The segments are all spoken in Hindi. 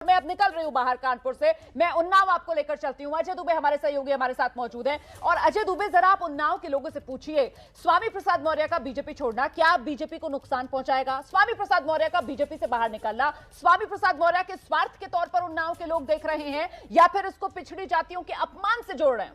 मैं अब निकल रही हूं बाहर कानपुर से, मैं उन्नाव आपको लेकर चलती हूं। अजय दुबे हमारे सहयोगी हमारे साथ मौजूद हैं। और अजय दुबे, जरा आप उन्नाव के लोगों से पूछिए, स्वामी प्रसाद मौर्य का बीजेपी छोड़ना क्या बीजेपी को नुकसान पहुंचाएगा? स्वामी प्रसाद मौर्य का बीजेपी से बाहर निकलना स्वामी प्रसाद मौर्य के स्वार्थ के तौर पर उन्नाव के लोग देख रहे हैं या फिर इसको पिछड़ी जातियों के अपमान से जोड़ रहे हैं?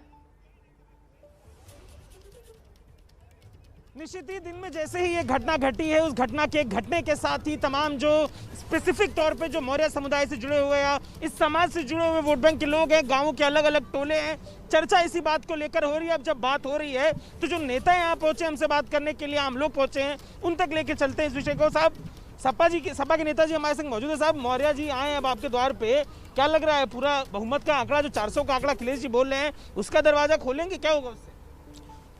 निश्चित ही दिन में जैसे ही ये घटना घटी है, उस घटना के घटने के साथ ही तमाम जो स्पेसिफिक तौर पे जो मौर्य समुदाय से जुड़े हुए या इस समाज से जुड़े हुए वोट बैंक के लोग हैं, गांवों के अलग अलग टोले हैं, चर्चा इसी बात को लेकर हो रही है। अब जब बात हो रही है तो जो नेता यहाँ पहुंचे हमसे बात करने के लिए, हम लोग पहुंचे हैं, उन तक लेके चलते हैं इस विषय को। साहब, सपा के नेता जी हमारे संग मौजूद है। साहब, मौर्य जी आए हैं अब आपके द्वार पे, क्या लग रहा है पूरा बहुमत का आंकड़ा जो 400 का आंकड़ा अखिलेश जी बोल रहे हैं, उसका दरवाजा खोलेंगे? क्या होगा उससे?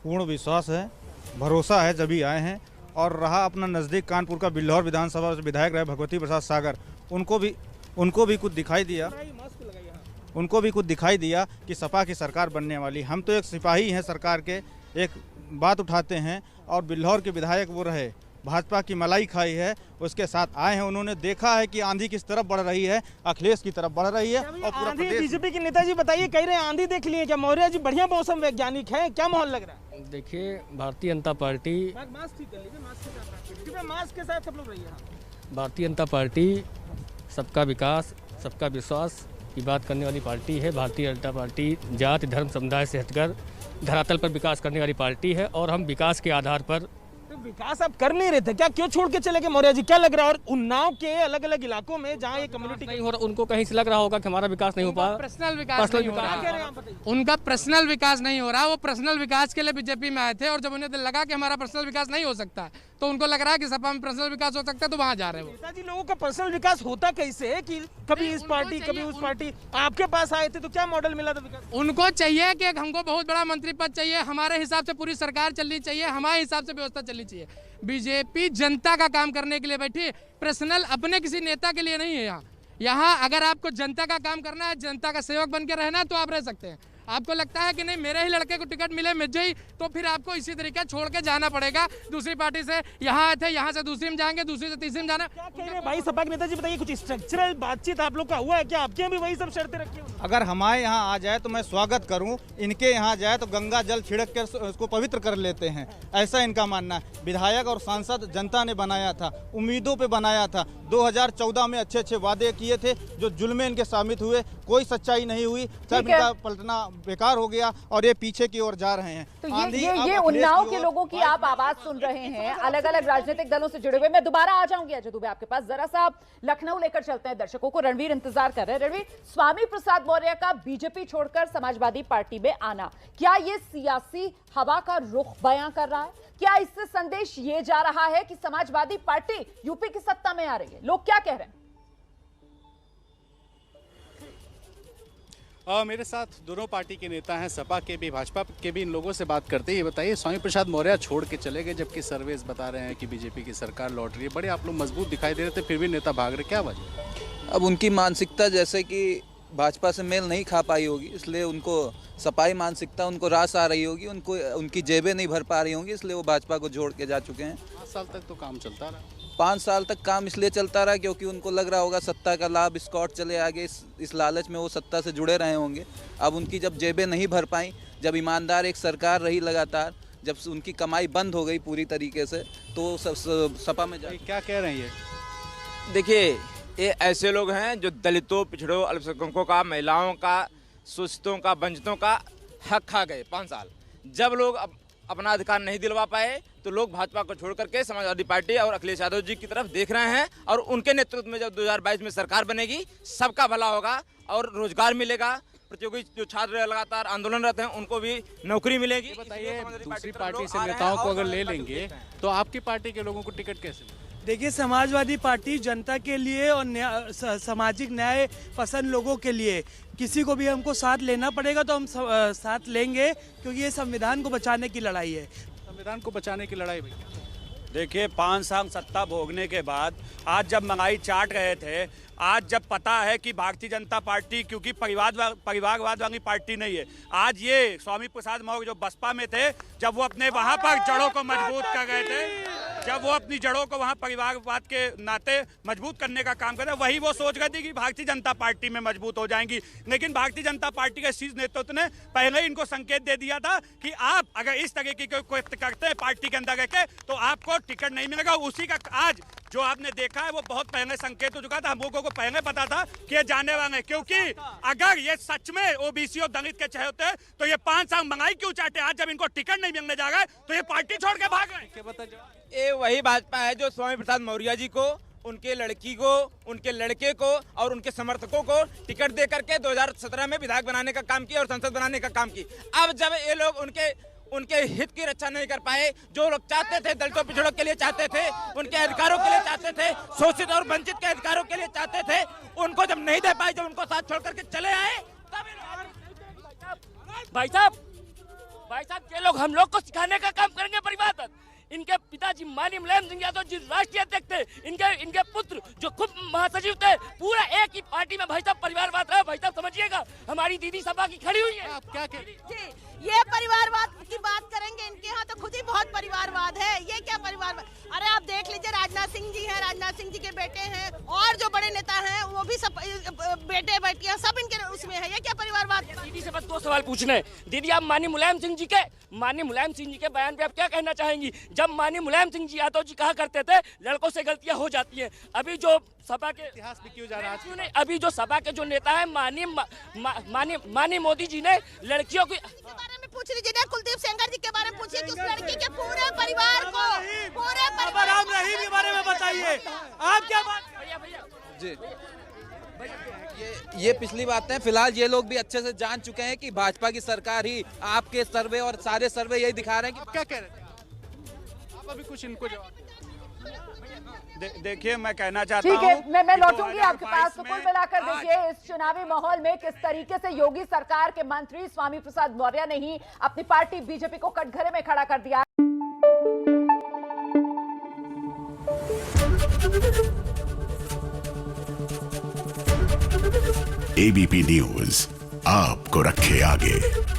पूर्ण विश्वास है, भरोसा है, जब ही आए हैं। और रहा अपना नज़दीक कानपुर का बिल्हौर विधानसभा विधायक रहे भगवती प्रसाद सागर, उनको भी कुछ दिखाई दिया कि सपा की सरकार बनने वाली। हम तो एक सिपाही हैं सरकार के, एक बात उठाते हैं, और बिल्हौर के विधायक वो रहे, भाजपा की मलाई खाई है, उसके साथ आए हैं। उन्होंने देखा है कि आंधी किस तरफ बढ़ रही है, अखिलेश की तरफ बढ़ रही है। और पूरा बीजेपी के नेताजी बताइए, कह रहे हैं आंधी देख लिए क्या? मौर्य जी बढ़िया मौसम वैज्ञानिक है, क्या माहौल लग रहा है? देखिए, भारतीय जनता पार्टी मास्क के साथ सब लोग रहिए। भारतीय जनता पार्टी सबका विकास सबका विश्वास की बात करने वाली पार्टी है। भारतीय जनता पार्टी जाति धर्म समुदाय से हटकर धरातल पर विकास करने वाली पार्टी है और हम विकास के आधार पर। विकास आप कर नहीं रहे थे क्या? क्यों छोड़ के चले गए मौर्य जी? क्या लग रहा है? और उन्नाव के अलग अलग इलाकों में जहाँ ये कम्युनिटी नहीं हो रहा, उनको कहीं से लग रहा होगा कि हमारा विकास नहीं हो पा। पर्सनल विकास नहीं हो रहा, उनका पर्सनल विकास नहीं हो रहा। वो पर्सनल विकास के लिए बीजेपी में आए थे और जब उन्हें लगा कि हमारा पर्सनल विकास नहीं हो सकता तो उनको लग रहा है कि सपा में पर्सनल विकास हो सकता है, तो वहाँ जा रहे हैं। नेताजी, लोगों का पर्सनल विकास होता कैसे है कि कभी इस पार्टी कभी उस पार्टी? आपके पास आए थे तो क्या मॉडल मिला था विकास? उनको चाहिए कि हमको बहुत बड़ा मंत्री पद चाहिए, हमारे हिसाब से पूरी सरकार चलनी चाहिए, हमारे हिसाब से व्यवस्था चलनी चाहिए। बीजेपी जनता का काम करने के लिए बैठी, पर्सनल अपने किसी नेता के लिए नहीं है। यहाँ अगर आपको जनता का काम करना है, जनता का सेवक बन के रहना, तो आप रह सकते हैं। आपको लगता है कि नहीं मेरे ही लड़के को टिकट मिले मुझे ही, तो फिर आपको इसी तरीके छोड़ के जाना पड़ेगा। दूसरी पार्टी से यहाँ आए थे, यहाँ से दूसरी में जाएंगे, दूसरी से तीसरी में जाना। क्या कह रहे हैं भाई सपा के नेताजी? बताइए, कुछ स्ट्रक्चरल बातचीत आप लोग का हुआ है क्या? आपके यहाँ भी वही सब शर्तें रखी हुई? अगर हमारे यहाँ आ जाए तो मैं स्वागत करूं, इनके यहाँ जाए तो गंगा जल छिड़क कर उसको पवित्र कर लेते हैं, ऐसा इनका मानना है। विधायक और सांसद जनता ने बनाया था, उम्मीदों पे बनाया था। 2014 में अच्छे अच्छे वादे किए थे, जो जुल्म इनके साबित हुए, कोई सच्चाई नहीं हुई, सब इनका पलटना बेकार हो गया और ये पीछे की ओर जा रहे हैं। तो ये उन्नाव के लोगों की आप आवाज सुन रहे हैं, अलग अलग राजनीतिक दलों से जुड़े हुए। मैं दोबारा आ जाऊंगी अजय दुबे आपके पास, जरा सा आप लखनऊ लेकर चलते हैं दर्शकों को। रणवीर इंतजार कर रहे हैं। रणवीर, स्वामी प्रसाद मौर्य का बीजेपी छोड़कर समाजवादी पार्टी में आना, क्या ये सियासी हवा का रुख बयां कर रहा है? क्या इससे संदेश ये जा रहा है कि समाजवादी पार्टी यूपी की सत्ता में आ रही है? लोग क्या कह रहे हैं? मेरे साथ दोनों पार्टी के नेता हैं, सपा के भी भाजपा के भी। इन लोगों से बात करते ही बताइए, स्वामी प्रसाद मौर्य छोड़ के चले गए जबकि सर्वेस बता रहे हैं कि बीजेपी की सरकार लौट रही है। बड़े आप लोग मजबूत दिखाई दे रहे थे, फिर भी नेता भाग रहे, क्या वजह? अब उनकी मानसिकता जैसे कि भाजपा से मेल नहीं खा पाई होगी, इसलिए उनको सपाई मानसिकता उनको रास आ रही होगी, उनको उनकी जेबें नहीं भर पा रही होंगी, इसलिए वो भाजपा को छोड़ के जा चुके हैं। 5 साल तक तो काम चलता रहा। 5 साल तक काम इसलिए चलता रहा क्योंकि उनको लग रहा होगा सत्ता का लाभ स्कॉट चले आगे, इस लालच में वो सत्ता से जुड़े रहे होंगे। अब उनकी जब जेबें नहीं भर पाई, जब ईमानदार एक सरकार रही लगातार, जब उनकी कमाई बंद हो गई पूरी तरीके से, तो सपा में क्या कह रहे हैं ये? देखिए, ये ऐसे लोग हैं जो दलितों, पिछड़ों, अल्पसंख्यकों का, महिलाओं का, शोषितों का, वंचितों का हक खा गए 5 साल। जब लोग अपना अधिकार नहीं दिलवा पाए तो लोग भाजपा को छोड़ करके समाजवादी पार्टी और अखिलेश यादव जी की तरफ देख रहे हैं। और उनके नेतृत्व में जब 2022 में सरकार बनेगी, सबका भला होगा और रोजगार मिलेगा। प्रतियोगी जो छात्र लगातार आंदोलनरत हैं उनको भी नौकरी मिलेगी। बताइए, दूसरी पार्टी से नेताओं को अगर ले लेंगे तो आपकी पार्टी के लोगों को टिकट कैसे? देखिए, समाजवादी पार्टी जनता के लिए और सामाजिक न्याय पसंद लोगों के लिए, किसी को भी हमको साथ लेना पड़ेगा तो हम साथ लेंगे, क्योंकि ये संविधान को बचाने की लड़ाई है। संविधान को बचाने की लड़ाई भैया। देखिए, 5 साल सत्ता भोगने के बाद आज जब महंगाई चाट रहे थे, आज जब पता है कि भारतीय जनता पार्टी क्योंकि परिवारवाद वाली पार्टी नहीं है, आज ये स्वामी प्रसाद मौर्य जो बसपा में थे, जब वो अपने वहाँ पर जड़ों को मजबूत कर गए थे, जब वो अपनी जड़ों को वहाँ परिवारवाद के नाते मजबूत करने का काम कर रहे, वही वो सोच रही थी कि भारतीय जनता पार्टी में मजबूत हो जाएंगी। लेकिन भारतीय जनता पार्टी के शीर्ष नेतृत्व ने पहले ही इनको संकेत दे दिया था कि आप अगर इस तरीके के कोई करते हैं पार्टी के अंदर रहकर तो आपको टिकट नहीं मिलेगा। उसी का आज जो आपने देखा है वो बहुत पहले संकेत हो चुका था। हम लोगों को पहले पता था कि ये जाने वाले, क्योंकि अगर ये सच में ओबीसी और दलित के चाहे होते तो ये 5 साल महंगाई क्यों चाहते। आज जब इनको टिकट नहीं मिलने जा रहा है तो ये पार्टी छोड़ के भाग गए। ये वही भाजपा है जो स्वामी प्रसाद मौर्य जी को, उनके लड़की को, उनके लड़के को और उनके समर्थकों को टिकट दे करके 2017 में विधायक बनाने का काम किया और संसद बनाने का काम की। अब जब ये लोग उनके हित की रक्षा नहीं कर पाए, जो लोग चाहते थे, दलितों पिछड़ों के लिए चाहते थे, उनके अधिकारों के लिए चाहते थे, शोषित और वंचित के अधिकारों के लिए चाहते थे, उनको जब नहीं दे पाए, जब उनको साथ छोड़ करके चले आए तब भाई साहब ये लोग हम लोग को सिखाने का काम करेंगे परिवारवाद। इनके पिताजी माननीय मुलायम सिंह यादव जी राष्ट्रीय अध्यक्ष थे, इनके पुत्र जो खुद महासचिव थे, पूरा एक ही पार्टी में भाई साहब परिवारवाद रहा। भाई साहब समझिएगा, हमारी दीदी सभा की खड़ी हुई है। आप क्या कह जी, ये परिवारवाद की बात करेंगे, इनके यहाँ तो खुद ही बहुत परिवारवाद है। ये क्या परिवारवाद? अरे आप देख लीजिए, राजनाथ सिंह जी हैं, राजनाथ सिंह जी के बेटे हैं और जो बड़े नेता हैं वो भी सब बेटे बेटियां सब इनके उसमें है। ये क्या परिवारवाद? दीदी से बस 2 सवाल पूछने। दीदी, आप माननीय मुलायम सिंह जी के बयान पे आप क्या कहना चाहेंगी? जब माननीय मुलायम सिंह जी यादव जी कहा करते थे लड़कों से गलतियां हो जाती हैं, अभी जो सपा के इतिहास में क्यों जा रहा है? अभी जो सपा के जो नेता है माननीय मोदी जी ने लड़कियों की बारे में पूछ लीजिए, कुलदीप सेंगर जी के बारे में पूछिए कि उस लड़की के पूरे परिवार को, पूरे परिवार के बारे में बताइए आप क्या बात। भैया जी, ये पिछली बातें फिलहाल ये लोग भी अच्छे से जान चुके हैं कि भाजपा की सरकार ही, आपके सर्वे और सारे सर्वे यही दिखा रहे हैं कि क्या कह रहे थे आप? अभी कुछ इनको जवाब देखिए, मैं कहना चाहता हूं, ठीक है, मैं लौटूंगी आपके पास। तो कुल मिलाकर देखिए, इस चुनावी माहौल में किस तरीके से योगी सरकार के मंत्री स्वामी प्रसाद मौर्य ने ही अपनी पार्टी बीजेपी को कटघरे में खड़ा कर दिया। एबीपी न्यूज आपको रखे आगे।